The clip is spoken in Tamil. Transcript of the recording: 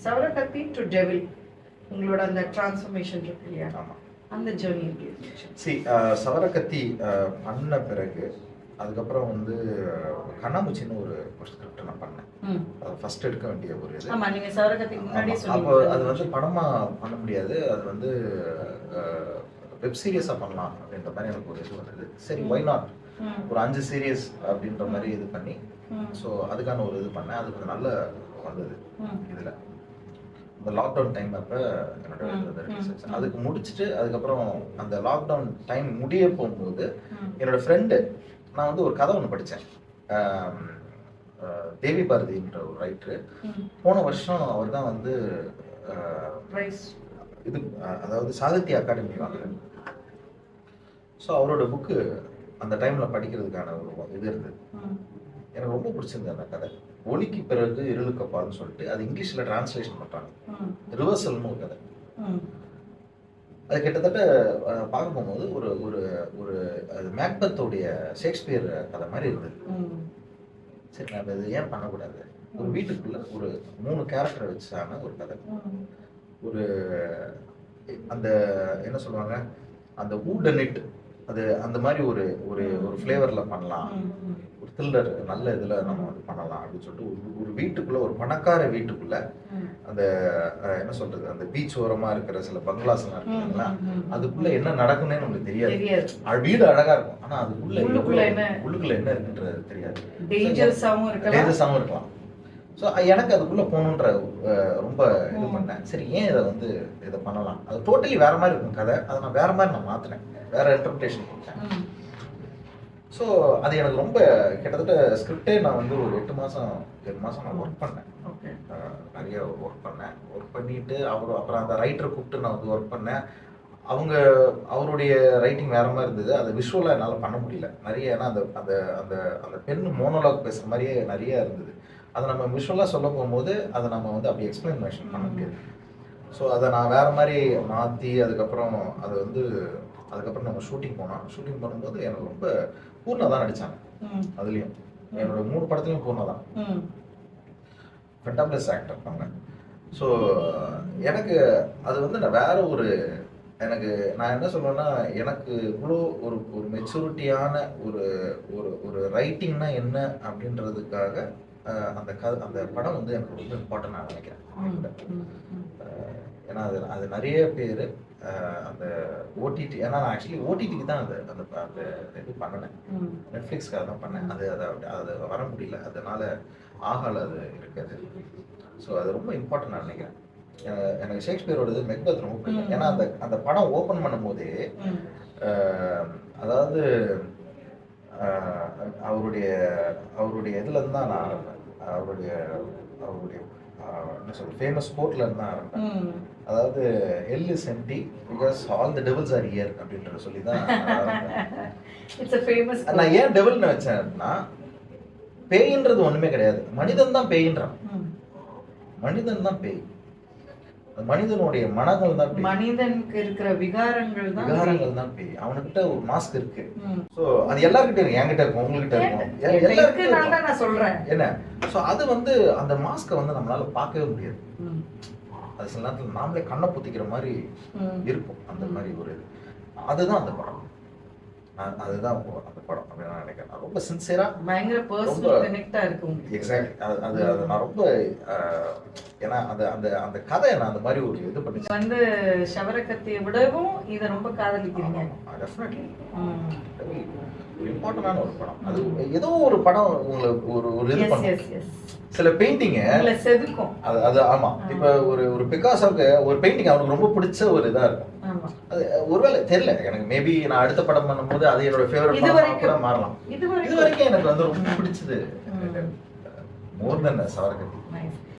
சவரக்கத்தி டு டெவில் உங்களோட அந்த டிரான்ஸ்ஃபர்மேஷன் இருக்கு இல்லையா? ஆமாம். அந்த ஜேர்னி எப்படி இருந்துச்சு? சவரக்கத்தி பண்ண பிறகு அதுக்கப்புறம் வந்து கண்ணாமூச்சின்னு ஒரு ஸ்கிரிப்ட் நான் பண்ணேன். அது ஃபர்ஸ்ட் எடுக்க வேண்டிய ஒரு இது. ஆமா, நீங்க சவரக்கத்திக்கு முன்னாடி அப்போ அது வந்து படமா பண்ண முடியாது, அது வந்து வெப் சீரிஸா பண்ணலாம் அப்படின்ற மாதிரி எனக்கு ஒரு இது வந்தது. சரி, ஒய் நாட், ஒரு 5 சீரியஸ் அப்படின்ற மாதிரி இது பண்ணி ஸோ அதுக்கான ஒரு இது பண்ணேன். அது கொஞ்சம் நல்ல வந்தது. இதுல இந்த லாக்டவுன் டைம் அப்போ என்னோட அதுக்கு முடிச்சுட்டு அதுக்கப்புறம் அந்த லாக்டவுன் டைம் முடிய போகும்போது என்னோட ஃப்ரெண்டு, நான் வந்து ஒரு கதை ஒன்று படித்தேன். தேவி பாரதின்ற ஒரு ரைட்டரு. போன வருஷம் அவர் தான் வந்து இது அதாவது சாகித்ய அகாடமி வாங்குறாரு. ஸோ அவரோட புக்கு அந்த டைமில் படிக்கிறதுக்கான ஒரு இது இருந்தது. எனக்கு ரொம்ப பிடிச்சிருந்தது அந்த கதை. ஒளிக்கு பிறகு இருளுக்கு அப்பால்னு சொல்லிட்டு அது இங்கிலீஷில் டிரான்ஸ்லேஷன் பண்ணுறாங்க. ரிவர்சல்னு ஒரு கதை. அது கிட்டத்தட்ட பார்க்க போகும்போது ஒரு ஒரு ஒரு அது மேக்பெத்தோடைய ஷேக்ஸ்பியர் கதை மாதிரி இருந்தது. சரி, நான் அது ஏன் பண்ணக்கூடாது? ஒரு வீட்டுக்குள்ள ஒரு 3 கேரக்டரை வச்சான ஒரு கதை. ஒரு அந்த என்ன சொல்லுவாங்க, அந்த வூடனிட், அது அந்த மாதிரி ஒரு ஒரு ஒரு ஃப்ளேவரில் பண்ணலாம். ஒரு த்ரில்லர் நல்ல இதில் நம்ம வந்து பண்ணலாம் அப்படின்னு சொல்லிட்டு ஒரு வீட்டுக்குள்ள, ஒரு பணக்கார வீட்டுக்குள்ள, அந்த என்ன சொல்றது, அந்த பீச் ஓரமா இருக்கிற சில பங்களாஸ்லாம் இருக்குங்களா, அதுக்குள்ள என்ன நடக்கும்னே நமக்கு தெரியாது. வீடு அழகா இருக்கும், ஆனா அதுக்குள்ள உள்ளுக்குள்ள என்ன இருக்குன்றது தெரியாது. டேஞ்சர்ஸாவும் இருக்கலாம். ஸோ எனக்கு அதுக்குள்ள போகணுன்ற ரொம்ப இது பண்ணேன். சரி, ஏன் இதை பண்ணலாம்? அது டோட்டலி வேற மாதிரி இருக்கும் கதை. அதை நான் வேற மாதிரி நான் மாத்தினேன், வேற இன்டர்பிரேஷன் கொடுத்தேன். ஸோ அது எனக்கு ரொம்ப கிட்டத்தட்ட ஸ்கிரிப்டே நான் வந்து ஒரு 7 மாதம் நான் ஒர்க் பண்ணேன். நிறைய ஒர்க் பண்ணிட்டு அப்புறம் அந்த ரைட்டரை கூப்பிட்டு நான் வந்து ஒர்க் பண்ணேன். அவருடைய ரைட்டிங் வேற மாதிரி இருந்தது. அதை விஷுவலாக என்னால் பண்ண முடியல நிறைய. ஏன்னா அந்த அந்த அந்த அந்த பெண் மோனோலாக் பேசுகிற மாதிரியே நிறைய இருந்தது. அதை நம்ம விஷுவலாக சொல்ல போகும்போது அதை நம்ம வந்து அப்படி எக்ஸ்பிளனேஷன் பண்ண முடியாது. ஸோ அதை நான் வேறு மாதிரி மாற்றி அதுக்கப்புறம் நம்ம ஷூட்டிங் பண்ணும்போது எனக்கு ரொம்ப பூர்ணா தான் நடித்தாங்க. அதுலேயும் என்னோட 3 படத்துலையும் பூர்ணா தான் ஃபென்டாபிளஸ் ஆக்டர் அவங்க. ஸோ எனக்கு அது வந்து நான் வேற ஒரு நான் என்ன சொல்லுவேன்னா, எனக்கு இவ்வளோ ஒரு மெச்சூரிட்டியான ஒரு ரைட்டிங்னா என்ன அப்படின்றதுக்காக அந்த படம் வந்து எனக்கு ரொம்ப இம்பார்ட்டன்ட் நான் நினைக்கிறேன். ஏன்னா அது நிறைய பேர் அந்த ஓடிடி, ஏன்னா நான் ஆக்சுவலி ஓடிடிக்கு தான் அந்த இது பண்ணினேன், நெட்ஃப்ளிக்ஸ்க்காக தான் பண்ணேன். அது வர முடியல, அதனால ஆகால அது இருக்காது. ஸோ அது ரொம்ப இம்பார்ட்டன்ட் நான் நினைக்கிறேன். எனக்கு ஷேக்ஸ்பியரோடது மெக்பெத் ரொம்ப பிடிக்கும். ஏன்னா அந்த படம் ஓப்பன் பண்ணும்போதே அதாவது அவருடைய இதுல இருந்து தான் நான் ஆரம்பிப்பேன். அவருடைய என்ன சொல்ற ஃபேமஸ் கோட்ல இருந்து தான் ஆரம்பிப்பேன். அதாவது hell is empty because all the devils are here அப்படின்ற சொல்லி தான் நான் ஏன் டெவில்னு வச்சேன்னா, பேயின்றது ஒண்ணுமே கிடையாது, மனிதன் தான் பேயின்றான். மனிதன் தான் பேய். மனிதனுடைய மனங்கள் தான் பேய். மனிதனுக்கு இருக்கிற விகாரங்கள் தான் பேய். அவனுக்கிட்ட ஒரு மாஸ்க் இருக்கு. சோ அது எல்லார்கிட்ட இருக்கு, என்கிட்ட இருக்கும், உங்ககிட்ட இருக்கும், எல்லாருக்கும் நான் சொல்றேன் என்ன. சோ அது வந்து அந்த மாஸ்கை வந்து நம்மளால பார்க்கவே முடியாது. அது சில நேரத்துல நாமளே கண்ணை புத்திக்கிற மாதிரி இருக்கும். அந்த மாதிரி ஒரு இது. அதுதான் அந்த படம். அதுதான் அந்த படம் அப்படின்னு நான் நினைக்கிறேன். ரொம்ப சின்சியரா, பயங்கர பர்சனல் கனெக்டா இருக்கும். எக்ஸாக்ட்லி. அது நான் ரொம்ப ஏன்னா அந்த கதை நான் அந்த மாதிரி ஒரு இது பண்ணி வந்து சவரக்கத்தியை விடவும் இதை ரொம்ப காதலிக்கிறீங்க. டெஃபினெட்லி இம்பார்ட்டன்டான ஒரு படம். அது ஏதோ ஒரு படம் உங்களுக்கு ஒரு இது பண்ணும். சில பெயிண்டிங் செதுக்கும். அது ஆமா. இப்ப ஒரு பிகாசோக்கு ஒரு பெயிண்டிங் அவனுக்கு ரொம்ப பிடிச்ச ஒரு இதா இருக்கும். அது ஒருவேளை தெரியல எனக்கு, மேபி நான் அடுத்த படம் பண்ணும்போது அது என்னோட ஃபேவரட் படமா கூட மாறலாம். இது வரைக்கும் எனக்கு வந்து ரொம்ப பிடிச்சது மோர் தென் சவரக்கத்தி.